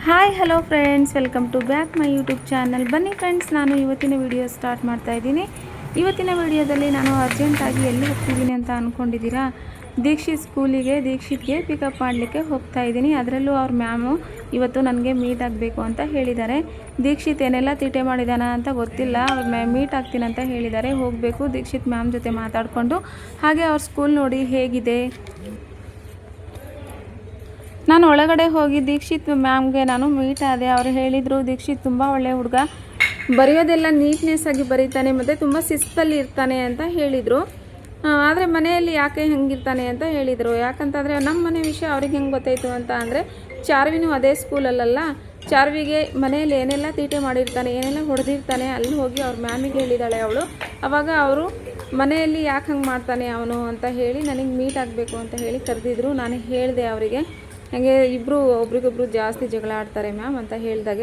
Hi hello friends, welcome to back my YouTube channel. ಬನ್ನಿ friends, ನಾನು ಇವತ್ತಿನ video start ಮಾಡ್ತಾ ಇದ್ದೀನಿ. ಇವತ್ತಿನ ವಿಡಿಯೋದಲ್ಲಿ ನಾನು ಅರ್ಜೆಂಟಾಗಿ ಎಲ್ಲಿ ಹೋಗ್ತಿದ್ದೀನಿ ಅಂತ ಅಂದ್ಕೊಂಡಿದ್ದೀರಾ? ದೀಕ್ಷಿತ್ಗೆ ಪಿಕಪ್ ಮಾಡಲಿಕ್ಕೆ ಹೋಗ್ತಾ ಇದ್ದೀನಿ. ಅದರಲ್ಲೂ ಅವ್ರ ಮ್ಯಾಮು ಇವತ್ತು ನನಗೆ ಮೀಟ್ ಆಗಬೇಕು ಅಂತ ಹೇಳಿದ್ದಾರೆ. ದೀಕ್ಷಿತ್ ಏನೆಲ್ಲ ತೀಟೆ ಮಾಡಿದಾನ ಅಂತ ಗೊತ್ತಿಲ್ಲ. ಅವ್ರ ಮೀಟ್ ಆಗ್ತೀನಿ ಅಂತ ಹೇಳಿದ್ದಾರೆ. ಹೋಗಬೇಕು ದೀಕ್ಷಿತ್ ಮ್ಯಾಮ್ ಜೊತೆ ಮಾತಾಡಿಕೊಂಡು. ಹಾಗೆ ಅವ್ರ ಸ್ಕೂಲ್ ನೋಡಿ ಹೇಗಿದೆ. ನಾನು ಒಳಗಡೆ ಹೋಗಿ ದೀಕ್ಷಿತ್ ಮ್ಯಾಮ್ಗೆ ನಾನು ಮೀಟ್ ಆದೆ. ಅವರು ಹೇಳಿದರು, ದೀಕ್ಷಿತ್ ತುಂಬ ಒಳ್ಳೆಯ ಹುಡುಗ, ಬರೆಯೋದೆಲ್ಲ ನೀಟ್ನೆಸ್ ಆಗಿ ಬರೀತಾನೆ ಮತ್ತು ತುಂಬ ಶಿಸ್ತಲ್ಲಿ ಇರ್ತಾನೆ ಅಂತ ಹೇಳಿದರು. ಆದರೆ ಮನೆಯಲ್ಲಿ ಯಾಕೆ ಹೆಂಗಿರ್ತಾನೆ ಅಂತ ಹೇಳಿದರು. ಯಾಕಂತಂದರೆ ನಮ್ಮ ಮನೆ ವಿಷಯ ಅವ್ರಿಗೆ ಹೆಂಗೆ ಗೊತ್ತಾಯಿತು ಅಂತ ಅಂದರೆ, ಚಾರ್ವಿನೂ ಅದೇ ಸ್ಕೂಲಲ್ಲ. ಚಾರ್ವಿಗೆ ಮನೆಯಲ್ಲಿ ಏನೆಲ್ಲ ತೀಟೆ ಮಾಡಿರ್ತಾನೆ, ಏನೆಲ್ಲ ಹೊಡೆದಿರ್ತಾನೆ, ಅಲ್ಲಿ ಹೋಗಿ ಅವ್ರ ಮ್ಯಾಮಿಗೆ ಹೇಳಿದ್ದಾಳೆ ಅವಳು. ಆವಾಗ ಅವರು ಮನೆಯಲ್ಲಿ ಯಾಕೆ ಹಂಗೆ ಮಾಡ್ತಾನೆ ಅವನು ಅಂತ ಹೇಳಿ ನನಗೆ ಮೀಟ್ ಆಗಬೇಕು ಅಂತ ಹೇಳಿ ಕರೆದಿದ್ರು. ನಾನು ಹೇಳಿದೆ ಅವರಿಗೆ, ಹಾಗೆ ಇಬ್ಬರು ಒಬ್ರಿಗೊಬ್ರು ಜಾಸ್ತಿ ಜಗಳ ಆಡ್ತಾರೆ ಮ್ಯಾಮ್ ಅಂತ ಹೇಳಿದಾಗ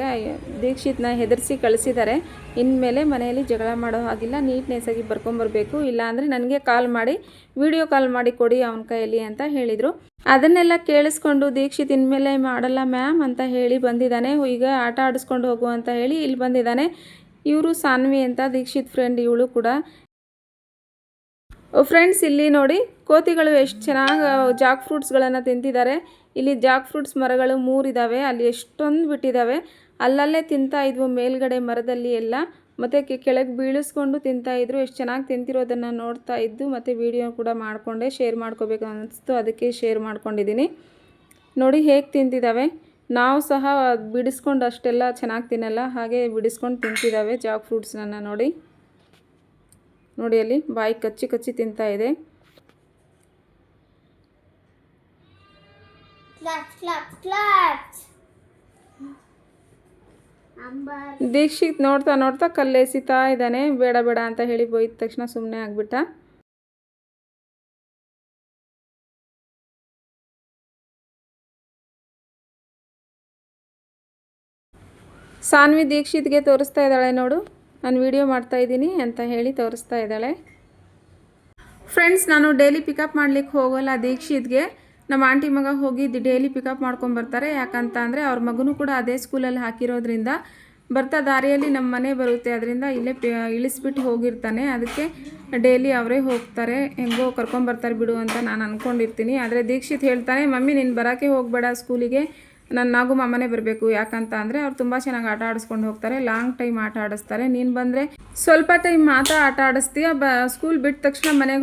ದೀಕ್ಷಿತ್ನ ಹೆದರಿಸಿ ಕಳಿಸಿದ್ದಾರೆ. ಇನ್ಮೇಲೆ ಮನೆಯಲ್ಲಿ ಜಗಳ ಮಾಡೋ ಹಾಗಿಲ್ಲ, ನೀಟ್ನೆಸ್ಸಾಗಿ ಬರ್ಕೊಂಬರ್ಬೇಕು, ಇಲ್ಲಾಂದರೆ ನನಗೆ ಕಾಲ್ ಮಾಡಿ ವಿಡಿಯೋ ಕಾಲ್ ಮಾಡಿ ಕೊಡಿ ಅವನ ಕೈಯಲ್ಲಿ ಅಂತ ಹೇಳಿದರು. ಅದನ್ನೆಲ್ಲ ಕೇಳಿಸ್ಕೊಂಡು ದೀಕ್ಷಿತ್ ಇನ್ಮೇಲೆ ಮಾಡಲ್ಲ ಮ್ಯಾಮ್ ಅಂತ ಹೇಳಿ ಬಂದಿದ್ದಾನೆ. ಈಗ ಆಟ ಆಡಿಸ್ಕೊಂಡು ಹೋಗು ಅಂತ ಹೇಳಿ ಇಲ್ಲಿ ಬಂದಿದ್ದಾನೆ. ಇವರು ಸಾನ್ವಿ ಅಂತ ದೀಕ್ಷಿತ್ ಫ್ರೆಂಡ್, ಇವಳು ಕೂಡ. ಫ್ರೆಂಡ್ಸ್, ಇಲ್ಲಿ ನೋಡಿ ಕೋತಿಗಳು ಎಷ್ಟು ಚೆನ್ನಾಗಿ ಜಾಕ್ ಫ್ರೂಟ್ಸ್ಗಳನ್ನು ತಿಂತಿದ್ದಾರೆ. ಇಲ್ಲಿ ಜಾಕ್ ಫ್ರೂಟ್ಸ್ ಮರಗಳು 3 ಇದ್ದಾವೆ. ಅಲ್ಲಿ ಎಷ್ಟೊಂದು ಬಿಟ್ಟಿದ್ದಾವೆ. ಅಲ್ಲಲ್ಲೇ ತಿಂತಾ ಇದ್ವು ಮೇಲ್ಗಡೆ ಮರದಲ್ಲಿ ಎಲ್ಲ, ಮತ್ತು ಕೆಳಗೆ ಬೀಳಿಸ್ಕೊಂಡು ತಿಂತಾಯಿದ್ರು. ಎಷ್ಟು ಚೆನ್ನಾಗಿ ತಿಂತಿರೋದನ್ನು ನೋಡ್ತಾ ಇದ್ದು ಮತ್ತು ವಿಡಿಯೋ ಕೂಡ ಮಾಡಿಕೊಂಡೆ, ಶೇರ್ ಮಾಡ್ಕೋಬೇಕು ಅನ್ನಿಸ್ತು, ಅದಕ್ಕೆ ಶೇರ್ ಮಾಡ್ಕೊಂಡಿದ್ದೀನಿ. ನೋಡಿ ಹೇಗೆ ತಿಂತಿದ್ದಾವೆ. ನಾವು ಸಹ ಬಿಡಿಸ್ಕೊಂಡು ಅಷ್ಟೆಲ್ಲ ಚೆನ್ನಾಗಿ ತಿನ್ನಲ್ಲ, ಹಾಗೆ ಬಿಡಿಸ್ಕೊಂಡು ತಿಂತಿದ್ದಾವೆ ಜಾಕ್ ಫ್ರೂಟ್ಸನ್ನು. ನೋಡಿ ಅಲ್ಲಿ ಬಾಯಿ ಕಚ್ಚಿ ಕಚ್ಚಿ ತಿಂತಾ ಇದೆ. ದೀಕ್ಷಿತ್ ನೋಡ್ತಾ ನೋಡ್ತಾ ಕಲ್ಲೆಸಿತಾ ಇದ್ದಾನೆ. ಬೇಡ ಬೇಡ ಅಂತ ಹೇಳಿ ಬೈದ ತಕ್ಷಣ ಸುಮ್ಮನೆ ಆಗ್ಬಿಟ್ಟ. ಸಾನ್ವಿ ದೀಕ್ಷಿತ್ಗೆ ತೋರಿಸ್ತಾ ಇದ್ದಾಳೆ, ನೋಡು ನಾನು ವಿಡಿಯೋ ಮಾಡ್ತಾ ಇದ್ದೀನಿ ಅಂತ ಹೇಳಿ ತೋರಿಸ್ತಾ ಇದ್ದಾಳೆ. ಫ್ರೆಂಡ್ಸ್, ನಾನು ಡೈಲಿ ಪಿಕಪ್ ಮಾಡ್ಲಿಕ್ಕೆ ಹೋಗೋಲ್ಲ ದೀಕ್ಷಿತ್ಗೆ. ನಮ್ಮ ಆಂಟಿ ಮಗ ಹೋಗಿ ಡೈಲಿ ಪಿಕಪ್ ಮಾಡ್ಕೊಂಬರ್ತಾರೆ. ಯಾಕಂತ ಅಂದರೆ ಅವ್ರ ಮಗನೂ ಕೂಡ ಅದೇ ಸ್ಕೂಲಲ್ಲಿ ಹಾಕಿರೋದ್ರಿಂದ ಬರ್ತಾ ದಾರಿಯಲ್ಲಿ ನಮ್ಮ ಮನೆ ಬರುತ್ತೆ, ಅದರಿಂದ ಇಲ್ಲೇ ಇಳಿಸ್ಬಿಟ್ಟು ಹೋಗಿರ್ತಾನೆ. ಅದಕ್ಕೆ ಡೈಲಿ ಅವರೇ ಹೋಗ್ತಾರೆ, ಹೆಂಗೋ ಕರ್ಕೊಂಬರ್ತಾರೆ ಬಿಡು ಅಂತ ನಾನು ಅಂದ್ಕೊಂಡಿರ್ತೀನಿ. ಆದರೆ ದೀಕ್ಷಿತ್ ಹೇಳ್ತಾನೆ, ಮಮ್ಮಿ ನೀನು ಬರೋಕ್ಕೆ ಹೋಗಬೇಡ ಸ್ಕೂಲಿಗೆ, ನಾನು ಮಾಮನೇ ಬರಬೇಕು. ಯಾಕಂತ ಅಂದರೆ ಅವ್ರು ತುಂಬ ಚೆನ್ನಾಗಿ ಆಟ ಆಡಿಸ್ಕೊಂಡು ಹೋಗ್ತಾರೆ, ಲಾಂಗ್ ಟೈಮ್ ಆಟ ಆಡಿಸ್ತಾರೆ. ನೀನು ಬಂದರೆ ಸ್ವಲ್ಪ ಟೈಮ್ ಮಾತ್ರ ಆಟ ಆಡಿಸ್ತೀಯ, ಸ್ಕೂಲ್ ಬಿಟ್ಟ ತಕ್ಷಣ ಮನೆಗೆ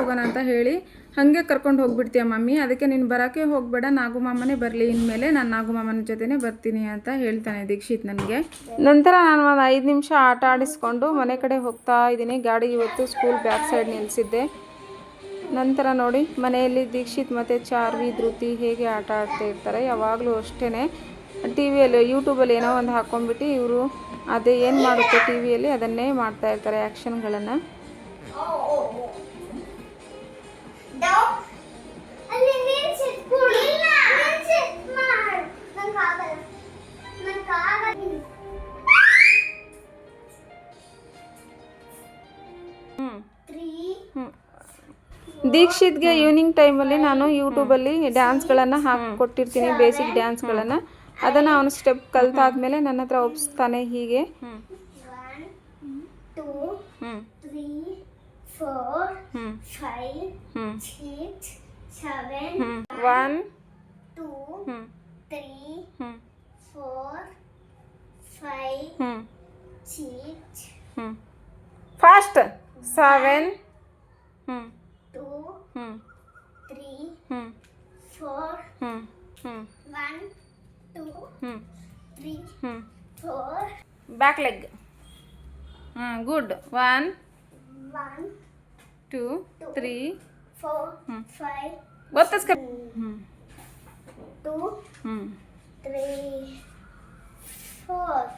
ಹೋಗೋಣ ಅಂತ ಹೇಳಿ ಹಾಗೆ ಕರ್ಕೊಂಡು ಹೋಗ್ಬಿಡ್ತೀಯ ಮಮ್ಮಿ. ಅದಕ್ಕೆ ನೀನು ಬರೋಕ್ಕೆ ಹೋಗಬೇಡ, ಮಾಮನೇ ಬರಲಿ, ಇನ್ಮೇಲೆ ನಾನು ಮಾಮನ ಜೊತೆನೇ ಬರ್ತೀನಿ ಅಂತ ಹೇಳ್ತಾನೆ ದೀಕ್ಷಿತ್ ನನಗೆ. ನಂತರ ನಾನು ಒಂದು 5 ನಿಮಿಷ ಆಟ ಆಡಿಸ್ಕೊಂಡು ಮನೆ ಕಡೆ ಹೋಗ್ತಾ ಇದ್ದೀನಿ. ಗಾಡಿ ಇವತ್ತು ಸ್ಕೂಲ್ ಬ್ಯಾಕ್ ಸೈಡ್ ನಿಲ್ಲಿಸಿದ್ದೆ. ನಂತರ ನೋಡಿ ಮನೆಯಲ್ಲಿ ದೀಕ್ಷಿತ್ ಮತ್ತು ಚಾರ್ವಿ, ಧೃತಿ ಹೇಗೆ ಆಟ ಆಡ್ತಾ ಇರ್ತಾರೆ. ಯಾವಾಗಲೂ ಅಷ್ಟೇ ಟಿ ವಿಯಲ್ಲಿ ಯೂಟ್ಯೂಬಲ್ಲಿ ಏನೋ ಒಂದು ಹಾಕ್ಕೊಂಡ್ಬಿಟ್ಟು ಇವರು ಅದೇ ಏನು ಮಾಡುತ್ತೆ ಟಿ ವಿಯಲ್ಲಿ ಅದನ್ನೇ ಮಾಡ್ತಾ ಇರ್ತಾರೆ, ಆ್ಯಕ್ಷನ್ಗಳನ್ನು. ದೀಕ್ಷಿತ್ಗೆ ಈವ್ನಿಂಗ್ ಟೈಮಲ್ಲಿ ನಾನು ಯೂಟ್ಯೂಬಲ್ಲಿ ಡ್ಯಾನ್ಸ್ಗಳನ್ನು ಹಾಕಿಕೊಟ್ಟಿರ್ತೀನಿ, ಬೇಸಿಕ್ ಡ್ಯಾನ್ಸ್ಗಳನ್ನು. ಅದನ್ನು ಅವನು ಸ್ಟೆಪ್ ಕಲ್ತಾದ್ಮೇಲೆ ನನ್ನ ಹತ್ರ ಒಪ್ಪಿಸ್ತಾನೆ. ಹೀಗೆ 1 2 3 4 5 6 7 1 2 3 4 5 6 fast 7 2 3 4 1 2 3 4 back leg. Good. 1 2 3 4 5 ಗೊತ್ತಿಸ್ಕ 2 3 4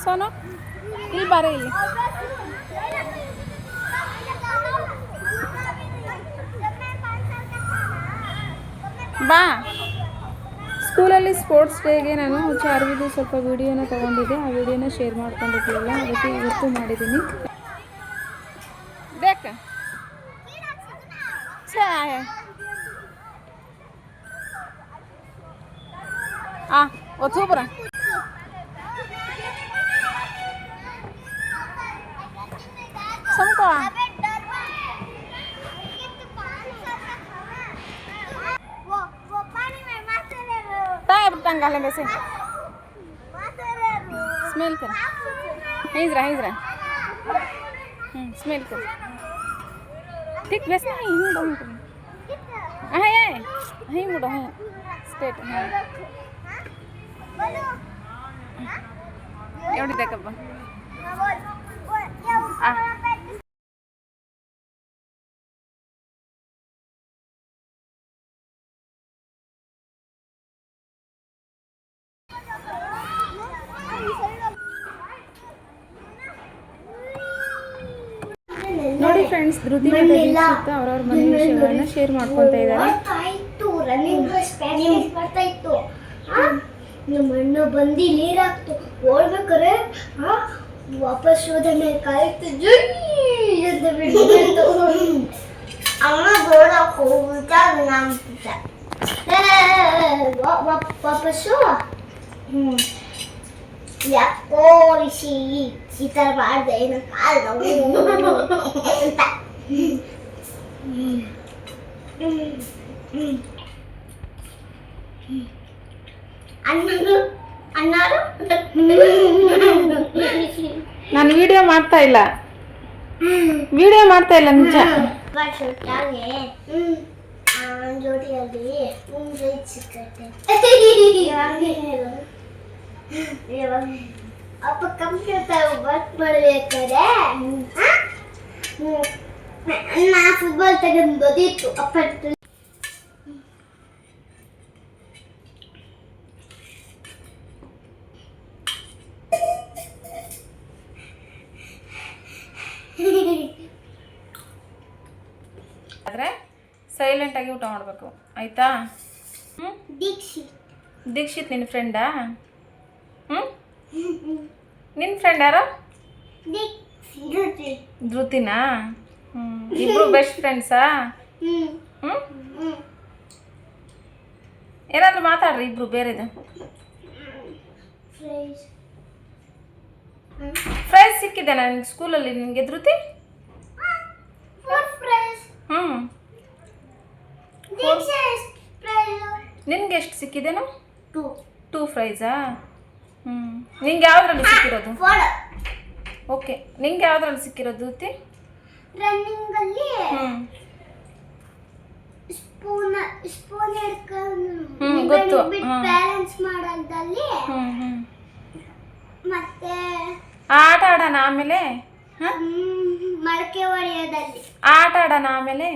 Sonu ಇಲ್ಲಿ ಬಾರೆ, ಇಲ್ಲಿ ಬಾ. ಸ್ಕೂಲಲ್ಲಿ ಸ್ಪೋರ್ಟ್ಸ್ ಡೇಗೆ ನಾನು ಚಾರ್ವಿದು ಸ್ವಲ್ಪ ವೀಡಿಯೋನ ತೊಗೊಂಡಿದ್ದೆ, ಆ ವಿಡಿಯೋನ ಶೇರ್ ಮಾಡ್ಕೊಂಡಿದ್ದಿಲ್ಲ, ಅದಕ್ಕೆ ಇವತ್ತು ಮಾಡಿದ್ದೀನಿ. ಯಾಕೆ ಒತ್ತು ಬರ समको वो पानी में ताए टंगाले में से स्मेल कर हिजरा स्मेल कर ठीक बेस नहीं मुड़ो है ही मुड़ो है स्टेट है एवढी देखब ನೋಡಿ ಫ್ರೆಂಡ್ಸ್, ಧೃತಿ ಮತ್ತು ದೀಕ್ಷಿತ್ ಅವರವ್ರ ಮನೆ ವಿಷಯಗಳನ್ನ ಶೇರ್ ಮಾಡ್ಕೊತಾ ಇದ್ದಾರೆ. ನಮ್ಮ ಅಣ್ಣ ಬಂದು ನೀರಾಕ್ತು ಓಡ್ಬೇಕಾರೆ ವಾಪಸ್ ಹೋದನೆ ಕಾಯ್ತು ಅಂತ ಬಿಟ್ಟು ಅಮ್ಮ ಗೋಡಕ್ಕೆ ಹೋಗ್ಬಿಟ್ಟಾಗ ವಾಪಸ್ಸು ಯಾಕೋ ಈ ಥರ ಮಾಡಿದೆ ಏನೋ ಕಾಲು ಅಂತ ನಾನು ವಿಡಿಯೋ ಮಾಡ್ತಾ ಇಲ್ಲ ನಿಜ. ಜೋಡಿಯಲ್ಲಿ ಅಪ್ಪ ಕಂಪ್ಯೂಟರ್ ವರ್ಕ್ ಮಾಡ್ಬೇಕಾದ್ರೆ ನಾ ಫುಟ್ಬಾಲ್ ತಗೊಂಡಿತ್ತು ಅಪ್ಪ ಆದರೆ ಸೈಲೆಂಟಾಗಿ ಊಟ ಮಾಡಬೇಕು ಆಯಿತಾ? ದೀಕ್ಷಿತ್ ನಿನ್ನ ಫ್ರೆಂಡಾ? ನಿನ್ನ ಫ್ರೆಂಡ್ ಯಾರು? ಧೃತಿನಾ? ಇಬ್ರು ಬೆಸ್ಟ್ ಫ್ರೆಂಡ್ಸಾ? ಏನಾದರೂ ಮಾತಾಡ್ರಿ ಇಬ್ರು ಬೇರೆದು. ಪ್ರೈಸ್ ಸಿಕ್ಕಿದೆ ನನಗೆ ಸ್ಕೂಲಲ್ಲಿ ನಿನಗೆ ಧೃತಿ? ನಿನ್ಗೆ ಎಷ್ಟು ಸಿಕ್ಕಿದೆನು? 2 ಪ್ರೈಸಾ? ನಿಂಗೆ ಯಾವ್ದ್ರಲ್ಲಿ ಸಿಕ್ಕಿರೋದು? ಓಕೆ, ನಿಂಗೆ ಯಾವ್ದ್ರಲ್ಲಿ ಸಿಕ್ಕಿರೋದು ಧೃತಿ? ರನ್ನಿಂಗ್ ಅಲ್ಲಿ ಸ್ಪೂನ್ ಹಿಡ್ಕೊಂಡು ಗೊತ್ತು, ಬ್ಯಾಲೆನ್ಸ್ ಮಾಡೋದ್ರಲ್ಲಿ ಮತ್ತೆ ಆಟ ಆಡೋಣ ಆಮೇಲೆ. ಮಡಕೆ ಹೊಡೆಯೋದಲ್ಲಿ ಆಟ ಆಡೋಣ ಆಮೇಲೆ.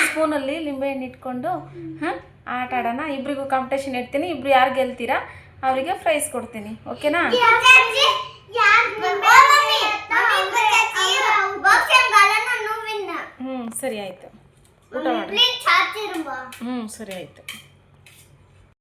ಸ್ಪೂನಲ್ಲಿ ಲಿಂಬೆ ಹಣ್ಣು ಇಟ್ಕೊಂಡು ಆಟ ಆಡೋಣ. ಇಬ್ರಿಗೂ ಕಾಂಪಿಟೇಷನ್ ಇಡ್ತೀನಿ. ಇಬ್ರು ಯಾರು ಗೆಲ್ತೀರಾ ಅವರಿಗೆ ಪ್ರೈಸ್ ಕೊಡ್ತೀನಿ. ಓಕೆನಾ? ಸರಿ ಆಯ್ತು. ಊಟ ಮಾಡಿ. ಸರಿ ಆಯ್ತು.